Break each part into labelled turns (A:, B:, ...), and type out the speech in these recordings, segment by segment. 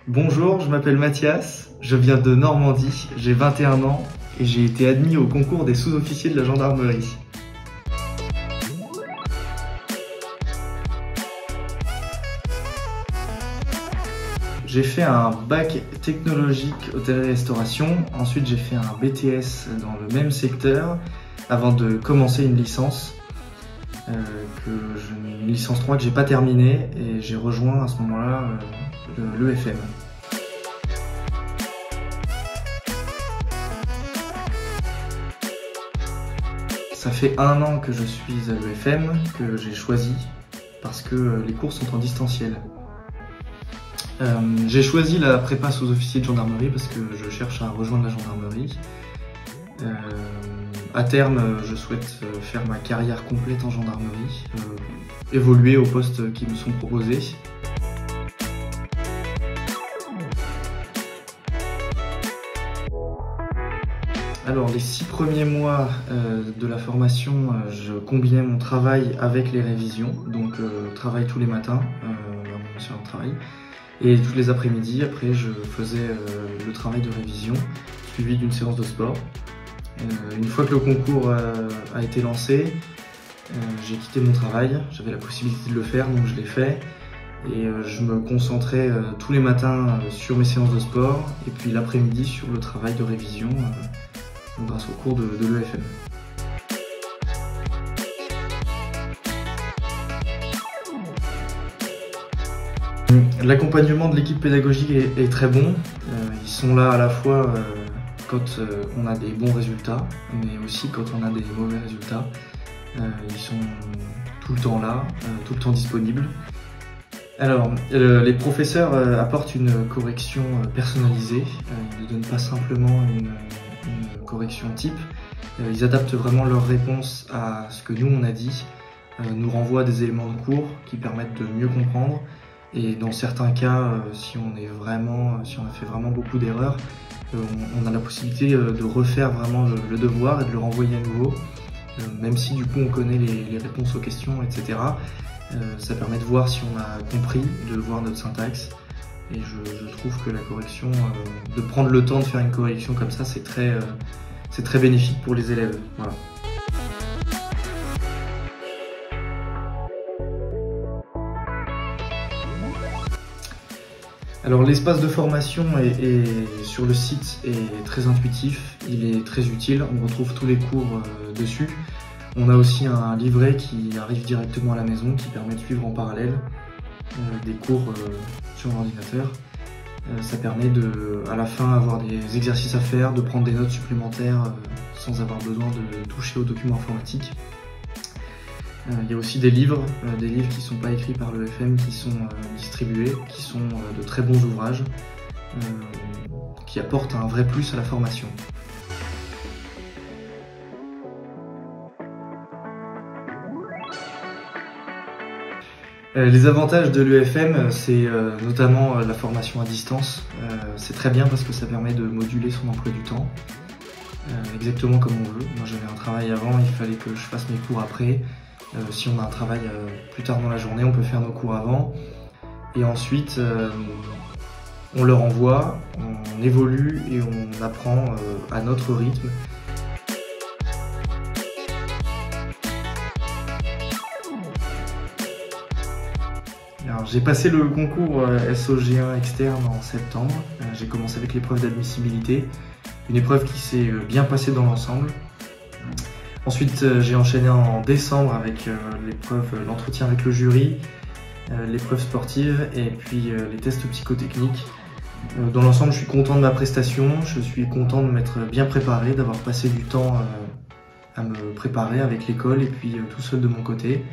A: Bonjour, je m'appelle Mathias, je viens de Normandie, j'ai 21 ans et j'ai été admis au concours des sous-officiers de la gendarmerie. J'ai fait un bac technologique hôtellerie-restauration, ensuite j'ai fait un BTS dans le même secteur avant de commencer une licence, une licence 3 que j'ai pas terminée et j'ai rejoint à ce moment-là l'EFM. Ça fait 1 an que je suis à l'EFM, que j'ai choisi, parce que les cours sont en distanciel. J'ai choisi la prépa sous-officier de gendarmerie parce que je cherche à rejoindre la gendarmerie. À terme, je souhaite faire ma carrière complète en gendarmerie, évoluer aux postes qui me sont proposés. Alors les 6 premiers mois de la formation, je combinais mon travail avec les révisions, donc travail tous les matins sur le travail, et tous les après-midi, après je faisais le travail de révision, suivi d'une séance de sport. Une fois que le concours a été lancé, j'ai quitté mon travail, j'avais la possibilité de le faire, donc je l'ai fait. Et je me concentrais tous les matins sur mes séances de sport, et puis l'après-midi sur le travail de révision, grâce au cours de l'EFM. L'accompagnement de l'équipe pédagogique est très bon. Ils sont là à la fois quand on a des bons résultats, mais aussi quand on a des mauvais résultats. Ils sont tout le temps là, tout le temps disponibles. Alors, les professeurs apportent une correction personnalisée. Ils ne donnent pas simplement une correction type. Ils adaptent vraiment leur réponse à ce que nous on a dit, nous renvoient des éléments de cours qui permettent de mieux comprendre. Et dans certains cas, si on a fait vraiment beaucoup d'erreurs, on a la possibilité de refaire vraiment le devoir et de le renvoyer à nouveau, même si du coup on connaît les réponses aux questions, etc. Ça permet de voir si on a compris, de voir notre syntaxe. Et je trouve que la correction, de prendre le temps de faire une correction comme ça, c'est très bénéfique pour les élèves. Voilà. Alors l'espace de formation sur le site est très intuitif, il est très utile, on retrouve tous les cours dessus. On a aussi un livret qui arrive directement à la maison qui permet de suivre en parallèle des cours sur l'ordinateur. Ça permet à la fin avoir des exercices à faire, de prendre des notes supplémentaires sans avoir besoin de toucher aux documents informatiques. Il y a aussi des livres qui ne sont pas écrits par l'EFM, qui sont distribués, qui sont de très bons ouvrages, qui apportent un vrai plus à la formation. Les avantages de l'EFM, c'est notamment la formation à distance. C'est très bien parce que ça permet de moduler son emploi du temps, exactement comme on veut. Moi j'avais un travail avant, il fallait que je fasse mes cours après. Si on a un travail plus tard dans la journée, on peut faire nos cours avant. Et ensuite, on le renvoie, on évolue et on apprend à notre rythme. J'ai passé le concours SOG1 externe en septembre. J'ai commencé avec l'épreuve d'admissibilité, une épreuve qui s'est bien passée dans l'ensemble. Ensuite, j'ai enchaîné en décembre avec l'entretien avec le jury, l'épreuve sportive et puis les tests psychotechniques. Dans l'ensemble, je suis content de ma prestation, je suis content de m'être bien préparé, d'avoir passé du temps à me préparer avec l'école et puis tout seul de mon côté.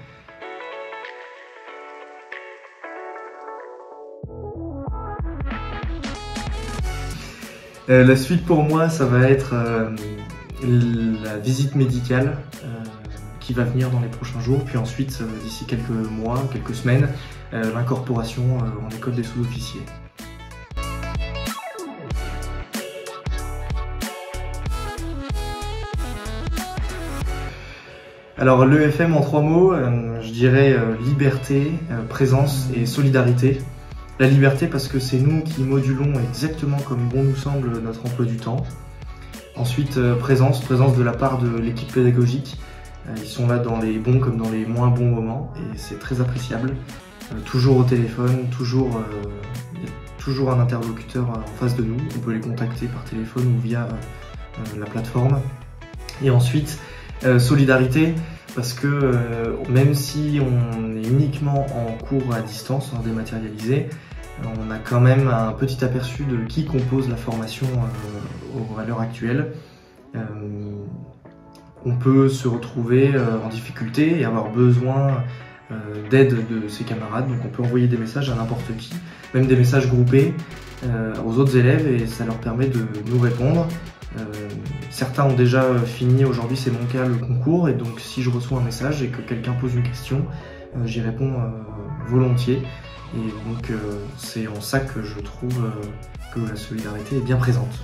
A: La suite pour moi, ça va être la visite médicale qui va venir dans les prochains jours, puis ensuite, d'ici quelques mois, quelques semaines, l'incorporation en école des sous-officiers. Alors l'EFM en 3 mots, je dirais liberté, présence et solidarité. La liberté parce que c'est nous qui modulons exactement comme bon nous semble notre emploi du temps. Ensuite, présence de la part de l'équipe pédagogique. Ils sont là dans les bons comme dans les moins bons moments et c'est très appréciable. Toujours au téléphone, toujours un interlocuteur en face de nous. On peut les contacter par téléphone ou via la plateforme. Et ensuite, solidarité, parce que même si on est uniquement en cours à distance, en dématérialisé, on a quand même un petit aperçu de qui compose la formation à l'heure actuelle. On peut se retrouver en difficulté et avoir besoin d'aide de ses camarades, donc on peut envoyer des messages à n'importe qui, même des messages groupés aux autres élèves et ça leur permet de nous répondre. Certains ont déjà fini, aujourd'hui c'est mon cas, le concours et donc si je reçois un message et que quelqu'un pose une question, j'y réponds volontiers et donc c'est en ça que je trouve que la solidarité est bien présente.